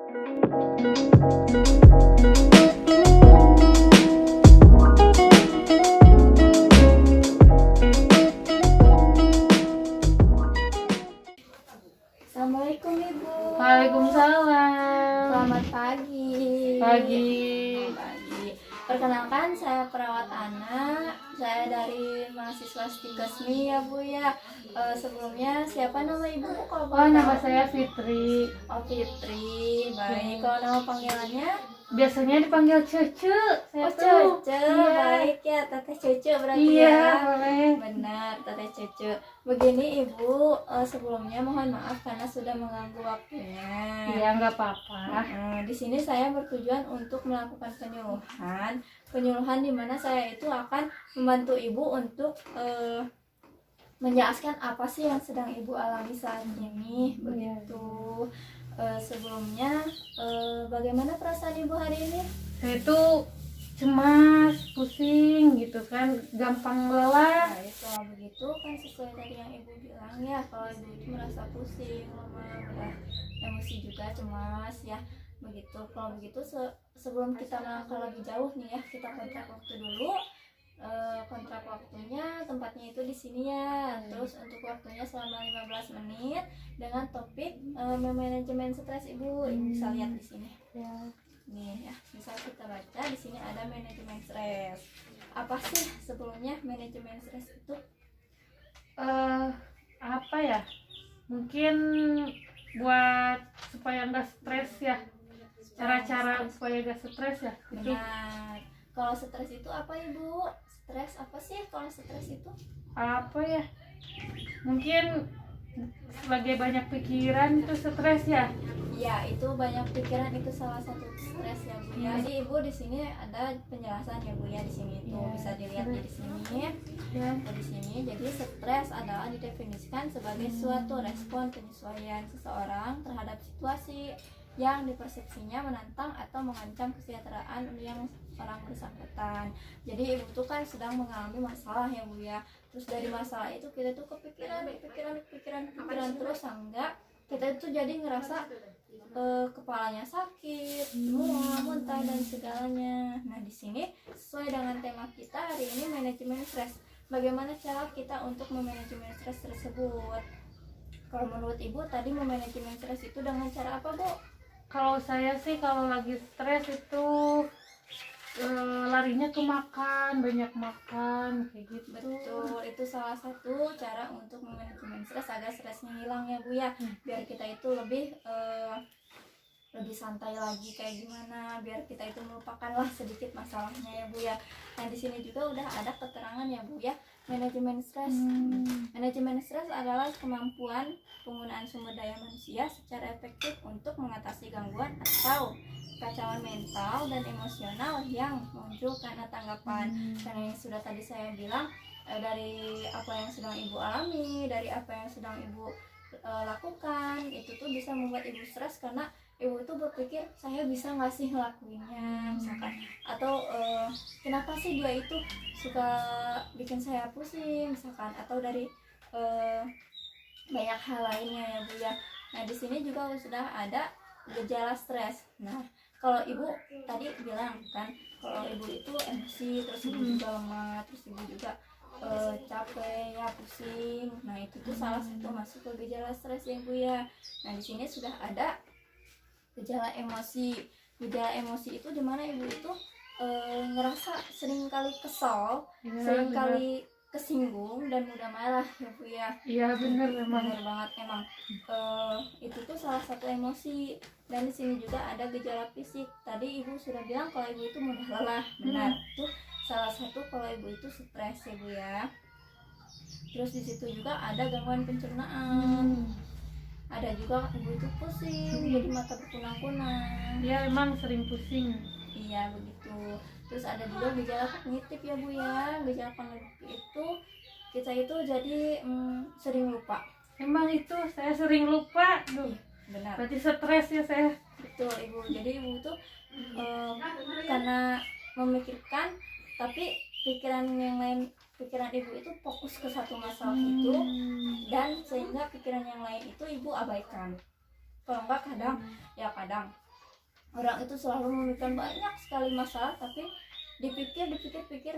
Assalamualaikum Ibu. Waalaikumsalam. Selamat pagi. Pagi. Pagi. Perkenalkan, saya perawat anak. Saya dari mahasiswa Stikesmi ya Bu ya. Sebelumnya siapa nama Ibu? Kalau Oh, boleh nama tahu? saya Fitri. Oh, Fitri. Baik. Kalau nama panggilannya? Biasanya dipanggil Cece. Saya Oh, tuh. Cece. Iya. Baik ya, Teteh Cece berarti Iya, ya. boleh. Benar, Teteh Cece. Begini Ibu, sebelumnya mohon maaf karena sudah mengganggu waktunya. Iya, nggak apa-apa. Di sini saya bertujuan untuk melakukan penyuluhan di mana saya itu akan membantu Ibu untuk menjelaskan apa sih yang sedang Ibu alami saat ini, begitu. Sebelumnya, bagaimana perasaan Ibu hari ini? Saya tuh cemas, pusing gitu kan, gampang lelah. Baik, kalau begitu kan sesuai tadi yang Ibu bilang ya, kalau Ibu itu merasa pusing, lemah, emosi juga, cemas ya. Begitu. Kalau begitu sebelum kita melangkah lebih jauh nih ya, kita kontrak waktu dulu. Kontrak waktunya tempatnya itu di sini ya. Terus untuk waktunya selama 15 menit dengan topik manajemen stres Ibu. Ibu bisa lihat di sini. Ya. Nih ya, bisa kita baca di sini ada manajemen stres. Apa sih sebelumnya manajemen stres itu? Apa ya? Mungkin buat supaya nggak stres ya. Cara-cara supaya nggak stres ya. Itu Benar. Kalau stres itu apa Ibu? Stres apa sih kalau stres itu? apa ya? Mungkin sebagai banyak pikiran itu stres ya. Ya, itu banyak pikiran itu salah satu stres ya Bu ya. Jadi Ibu di sini ada penjelasan ya Bu ya di sini itu Ya, bisa dilihat di sini. Ya. Di sini jadi stres adalah didefinisikan sebagai suatu respon penyesuaian seseorang terhadap situasi yang dipersepsinya menantang atau mengancam kesejahteraan yang orang bersangkutan. Jadi Ibu tuh kan sedang mengalami masalah ya Bu ya. Terus dari masalah itu kita tuh kepikiran terus enggak kita itu jadi ngerasa kepalanya sakit, mual, muntah dan segalanya. Nah, di sini sesuai dengan tema kita hari ini manajemen stres. Bagaimana cara kita untuk memanajemen stres tersebut? Kalau menurut Ibu tadi memanajemen stres itu dengan cara apa, Bu? Kalau saya sih kalau lagi stres itu larinya ke makan, banyak makan kayak gitu. Betul, itu salah satu cara untuk memanajemen stres agar stresnya hilang ya Bu ya. Biar kita itu lebih santai lagi kayak gimana, biar kita itu melupakanlah sedikit masalahnya ya Bu ya. Nah, di sini juga udah ada keterangan ya Bu ya, manajemen stres. Manajemen stres adalah kemampuan penggunaan sumber daya manusia secara efektif untuk mengatasi gangguan atau kekacauan mental dan emosional yang muncul karena tanggapan. Karena yang sudah tadi saya bilang, dari apa yang sedang Ibu alami, dari apa yang sedang Ibu lakukan, itu tuh bisa membuat Ibu stres karena Ibu tuh berpikir saya bisa nggak sih ngelakuinnya misalkan, atau kenapa sih dia itu suka bikin saya pusing misalkan, atau dari banyak hal lainnya ya Bu ya. Nah, di sini juga sudah ada gejala stres. Nah, kalau Ibu tadi bilang kan kalau Ibu itu emosi, terus Ibu juga lemah, terus Ibu juga capek ya, pusing. Nah, itu tuh salah satu masuk ke gejala stres ya Bu ya. Nah, di sini sudah ada gejala emosi. Gejala emosi itu dimana Ibu itu ngerasa sering kali kesal, sering kali kesinggung dan mudah marah ya Bu ya. Iya bener memang. Bener banget emang. Itu tuh salah satu emosi. Dan di sini juga ada gejala fisik. Tadi Ibu sudah bilang kalau Ibu itu mudah lelah. Benar. Itu salah satu kalau Ibu itu stres ya Bu ya. Terus di situ juga ada gangguan pencernaan. Ada juga Ibu itu pusing, jadi mata berkunang-kunang. Iya emang sering pusing. Iya begitu. Terus ada juga gejala kognitif ya Bu ya. Gejala kognitif itu kita itu jadi sering lupa. Emang itu saya sering lupa. Duh, Benar. berarti stres ya saya. Betul Ibu. Jadi Ibu itu karena memikirkan, tapi pikiran yang lain, pikiran Ibu itu fokus ke satu masalah itu, dan sehingga pikiran yang lain itu Ibu abaikan. Kalau enggak kadang Orang itu selalu memikirkan banyak sekali masalah, tapi dipikir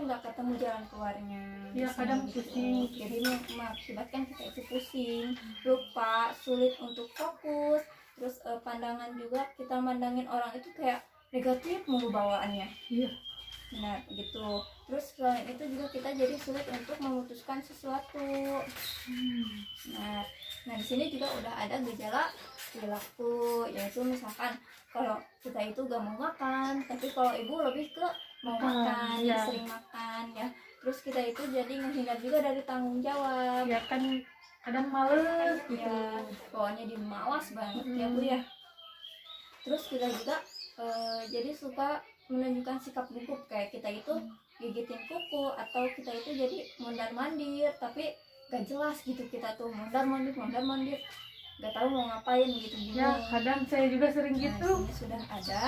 nggak ketemu jalan keluarnya. Ya, kadang pusing. Jadi mengakibatkan kita itu pusing, lupa, sulit untuk fokus. Terus pandangan juga, kita mandangin orang itu kayak negatif mulu bawaannya. Iya. Nah gitu. Terus selain itu juga kita jadi sulit untuk memutuskan sesuatu. Nah di sini juga udah ada gejala perilaku, yaitu misalkan kalau kita itu gak mau makan, tapi kalau ibu lebih ke mau makan, ya. sering makan ya. Terus kita itu jadi menghindar juga dari tanggung jawab. Ya kan kadang males gitu. Ya, pokoknya dia malas banget ya Bu ya. Terus kita juga jadi suka menunjukkan sikap gugup, kayak kita itu gigitin kuku, atau kita itu jadi mondar-mandir, tapi gak jelas gitu, kita tuh mondar-mandir, gak tahu mau ngapain gitu, Ya, bingung. kadang saya juga sering Nah, gitu. sini sudah ada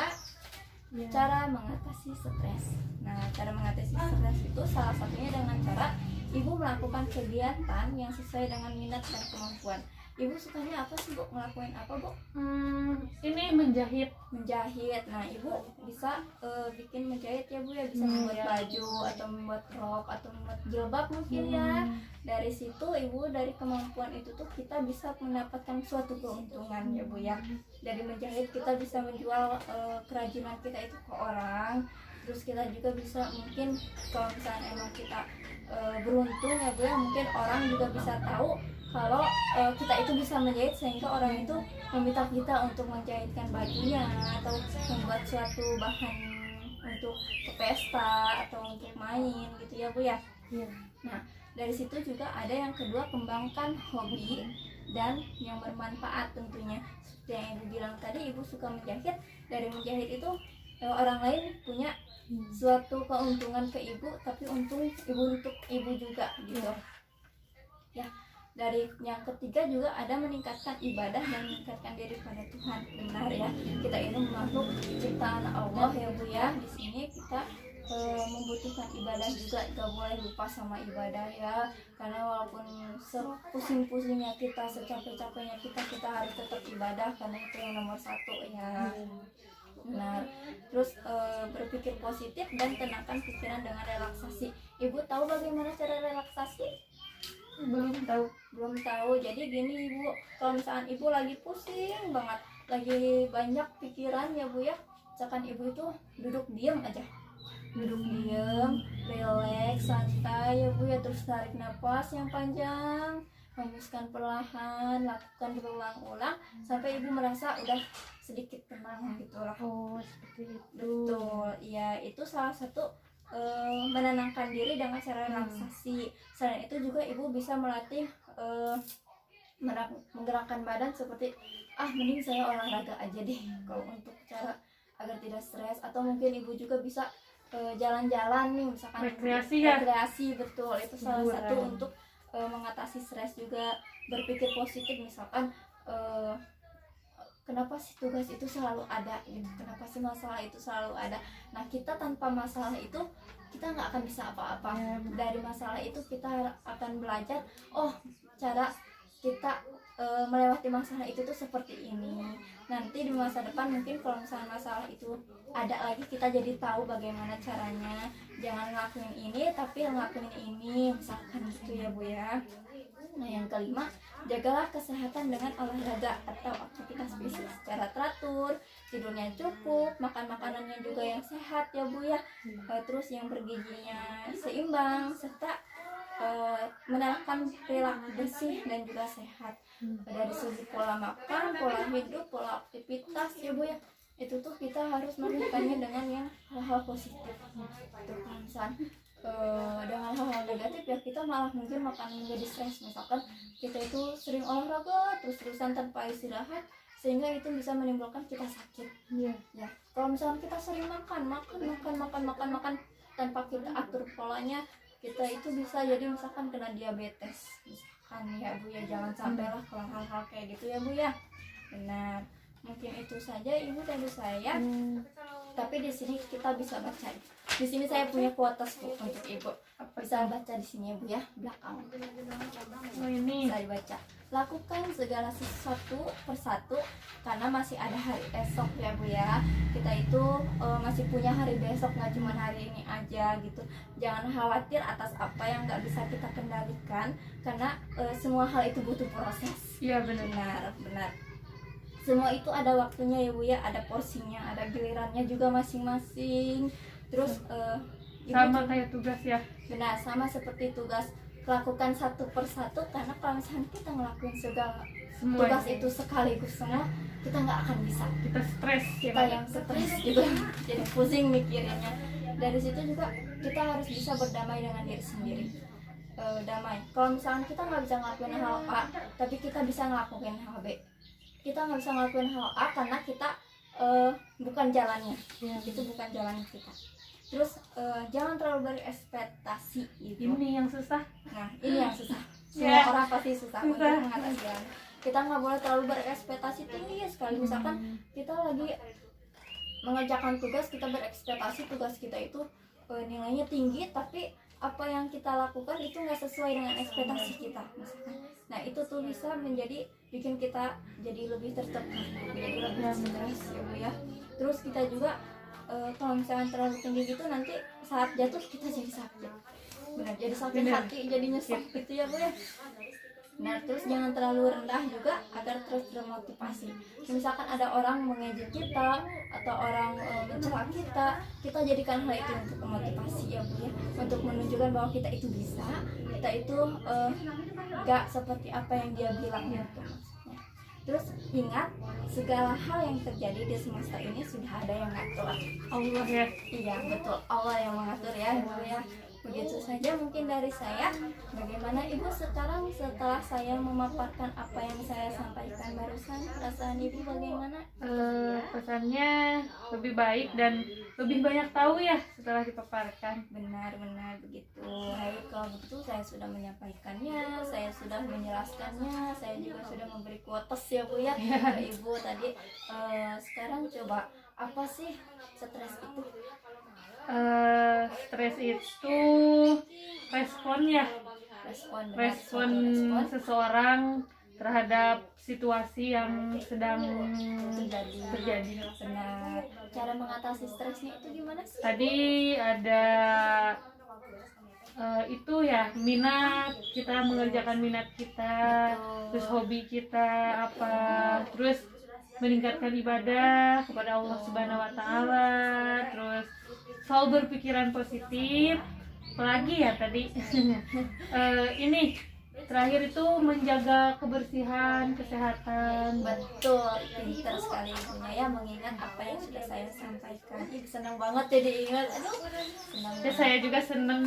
Ya. cara mengatasi stres. Nah, cara mengatasi stres itu salah satunya dengan cara ibu melakukan kegiatan yang sesuai dengan minat dan kemampuan. Ibu sukanya apa sih Bu? Ngelakuin apa Bu? Ini menjahit. Menjahit. Nah ibu bisa bikin menjahit ya Bu ya, bisa membuat baju atau membuat rok atau membuat jilbab mungkin ya. Dari situ ibu, dari kemampuan itu tuh kita bisa mendapatkan suatu keuntungan ya Bu ya. Dari menjahit kita bisa menjual kerajinan kita itu ke orang. Terus kita juga bisa mungkin kalau misalnya emang kita beruntung ya Bu ya, mungkin orang juga bisa tahu kalau kita itu bisa menjahit, sehingga orang itu meminta kita untuk menjahitkan bajunya atau membuat suatu bahan untuk ke pesta atau untuk main gitu ya Bu ya. Iya. Nah dari situ juga ada yang kedua, kembangkan hobi dan yang bermanfaat tentunya. Seperti yang Ibu bilang tadi, Ibu suka menjahit. Dari menjahit itu orang lain punya suatu keuntungan ke Ibu, tapi untung Ibu untuk Ibu juga gitu ya. Dari yang ketiga juga ada meningkatkan ibadah dan meningkatkan diri pada Tuhan. Benar ya, kita ini makhluk ciptaan Allah ya Bu ya. Di sini kita membutuhkan ibadah juga, gak boleh lupa sama ibadah ya. Karena walaupun sepusing-pusingnya kita, secapek-capeknya kita harus tetap ibadah, karena itu yang nomor satu ya. Benar. Terus berpikir positif dan tenangkan pikiran dengan relaksasi. Ibu tahu bagaimana cara relaksasi? Belum tahu. Jadi gini Ibu, kalau misalkan Ibu lagi pusing banget, lagi banyak pikiran ya Bu ya, misalkan Ibu itu duduk diam aja, relax, santai ya Bu ya. Terus tarik nafas yang panjang, hembuskan perlahan, lakukan berulang-ulang sampai Ibu merasa udah sedikit tenang gitu lah. Oh, seperti itu. Betul, iya, itu salah satu menenangkan diri dengan cara relaksasi. Selain itu juga Ibu bisa melatih menggerakkan badan, seperti mending saya olahraga aja deh kalau untuk cara agar tidak stres. Atau mungkin Ibu juga bisa jalan-jalan nih, misalkan Rekreasi ya? Rekreasi, betul, itu salah Hiburan. satu untuk mengatasi stres juga. Berpikir positif, misalkan kenapa sih tugas itu selalu ada gitu, kenapa sih masalah itu selalu ada. Nah kita tanpa masalah itu kita nggak akan bisa apa-apa. Dari masalah itu kita akan belajar, oh cara kita melewati masalah itu tuh seperti ini. Nanti di masa depan mungkin kalau misalnya masalah itu ada lagi, kita jadi tahu bagaimana caranya. Jangan ngelakuin ini tapi ngelakuin ini, misalkan gitu ya Bu ya. Nah yang kelima, jagalah kesehatan dengan olahraga atau aktivitas fisik secara teratur, tidurnya cukup, makan makanannya juga yang sehat ya Bu ya. Terus yang bergizinya seimbang, serta menerapkan perilaku bersih dan juga sehat. Dari segi pola makan, pola hidup, pola aktivitas ya Bu ya, itu tuh kita harus melakukannya dengan yang hal-hal positif. Tuh misalnya dengan hal-hal negatif ya kita malah mungkin makan menjadi stres. Misalkan kita itu sering olahraga terus-terusan tanpa istirahat, sehingga itu bisa menimbulkan kita sakit. Ya kalau misalkan kita sering makan tanpa kita atur polanya, kita itu bisa jadi misalkan kena diabetes misalkan ya Bu ya. Jangan sampailah kalau hal-hal kayak gitu ya Bu ya. Benar, mungkin itu saja Ibu dari saya. Tapi di sini kita bisa baca Di sini saya punya quotes Bu untuk Ibu. Apa Bisa itu? baca di sini ya Bu ya, belakang. Oh ini. Bisa dibaca. Lakukan segala sesuatu persatu karena masih ada hari esok ya Bu ya. Kita itu masih punya hari besok, nggak cuma hari ini aja gitu. Jangan khawatir atas apa yang nggak bisa kita kendalikan karena semua hal itu butuh proses. Iya benar. Benar, benar. Semua itu ada waktunya ya Bu ya, ada porsinya, ada gilirannya juga masing-masing. Terus Ibu Sama juga- kayak tugas ya. benar, sama seperti tugas, lakukan satu persatu karena kalau misalnya kita ngelakuin segala Semua tugas itu sekaligus semua, kita nggak akan bisa. kita stres ya. Kita yang stres juga jadi pusing mikirinnya. Dari situ juga kita harus bisa berdamai dengan diri sendiri. Damai. Kalau misalnya kita nggak bisa ngelakuin hal A, tapi kita bisa ngelakuin hal B. Kita nggak bisa ngelakuin hal A karena kita bukan jalannya. Iya. Itu bukan jalannya kita. Terus jangan terlalu berekspektasi gitu. Ini yang susah. Nah, ini yang susah. Semua Ya. orang pasti susah untuk Susah. mengatasi hal. Kita nggak boleh terlalu berekspektasi tinggi ya sekali. Misalkan kita lagi mengerjakan tugas, kita berekspektasi tugas kita itu nilainya tinggi, tapi apa yang kita lakukan itu nggak sesuai dengan ekspektasi kita misalkan. Nah itu tuh bisa menjadi bikin kita jadi lebih tertekan, jadi lebih stres ya Bu ya. Terus kita juga kalau misalnya terlalu tinggi gitu nanti saat jatuh kita jadi sakit, benar, jadi sakit Benar. hati, jadi nyesek gitu ya Bu ya. Nah terus jangan terlalu rendah juga agar terus termotivasi. Misalkan ada orang mengejek kita atau orang mencela kita, kita jadikan hal itu untuk memotivasi ya Bu ya, untuk menunjukkan bahwa kita itu bisa, kita itu gak seperti apa yang dia bilang gitu maksudnya. Terus ingat, segala hal yang terjadi di semesta ini sudah ada yang ngatur. Allah ya. Iya betul, Allah yang mengatur ya Bu ya. Begitu saja mungkin dari saya. Bagaimana Ibu sekarang setelah saya memaparkan apa yang saya sampaikan barusan, perasaan Ibu bagaimana? Pesannya lebih baik dan lebih banyak tahu ya setelah dipaparkan. Benar-benar begitu. Baik, kalau begitu saya sudah menyampaikannya, saya sudah menjelaskannya, saya juga sudah memberi quotes ya Bu ya ke Ibu tadi. Sekarang coba, apa sih stres itu? Stres itu responnya, Respon, benar, respon suatu respon seseorang terhadap situasi yang sedang terjadi. benar. Cara mengatasi stresnya itu gimana sih? Tadi ada itu ya, minat, kita mengerjakan minat kita, terus hobi kita apa, terus meningkatkan ibadah kepada Allah Subhanahu wa taala, terus selalu berpikiran positif. Apalagi ya tadi ini terakhir itu menjaga kebersihan, kesehatan. Betul, pintar sekali Ibunya ya mengingat apa yang sudah saya sampaikan. Ih, senang banget jadi ingat. Aduh, senang Ya banget. saya juga seneng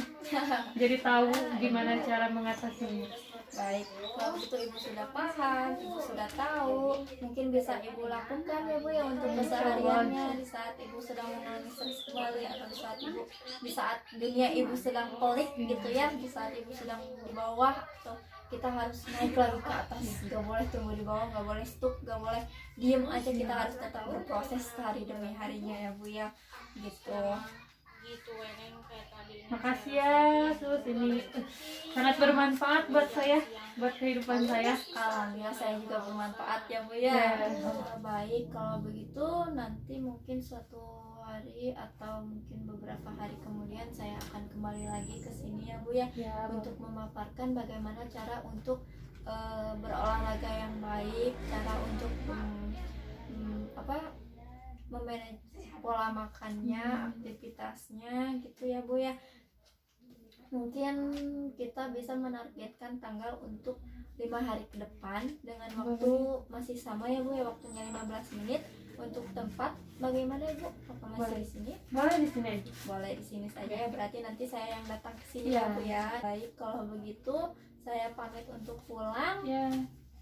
jadi tahu gimana cara mengatasinya. Baik, kalau begitu Ibu sudah paham, Ibu sudah tahu, mungkin bisa Ibu lakukan ya Bu ya untuk kesehariannya di saat Ibu sedang mengalami stres kembali, atau di saat dunia Ibu sedang pelik gitu ya, di saat Ibu sedang di bawah, atau kita harus naik lagi ke atas, gak boleh tunggu di bawah, gak boleh stuck, gak boleh diem aja, kita harus tetap berproses hari demi harinya ya Bu ya, gitu. Makasih ya Sus, ini sangat bermanfaat buat saya, buat kehidupan saya. Alhamdulillah saya juga bermanfaat ya Bu ya. Baik, kalau begitu nanti mungkin suatu hari atau mungkin beberapa hari kemudian saya akan kembali lagi ke sini ya Bu ya, Ya, untuk memaparkan bagaimana cara untuk berolahraga yang baik, cara untuk memanage pola makannya, aktivitasnya gitu ya Bu ya. Mungkin kita bisa menargetkan tanggal untuk 5 hari ke depan dengan waktu masih sama ya Bu ya, waktunya 15 menit. Untuk tempat bagaimana Ibu? Apakah masih Boleh. di sini? boleh di sini aja. Boleh di sini saja ya, berarti nanti saya yang datang ke sini Iya. ya Bu ya. Baik, kalau begitu saya pamit untuk pulang. Ya,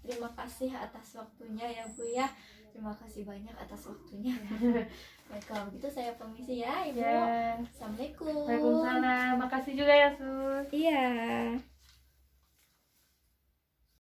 Terima kasih atas waktunya ya Bu ya. Terima kasih banyak atas waktunya. Baik, kalau begitu saya permisi ya Ibu. ya. Assalamualaikum. Waalaikumsalam. Makasih juga ya Sus. Iya.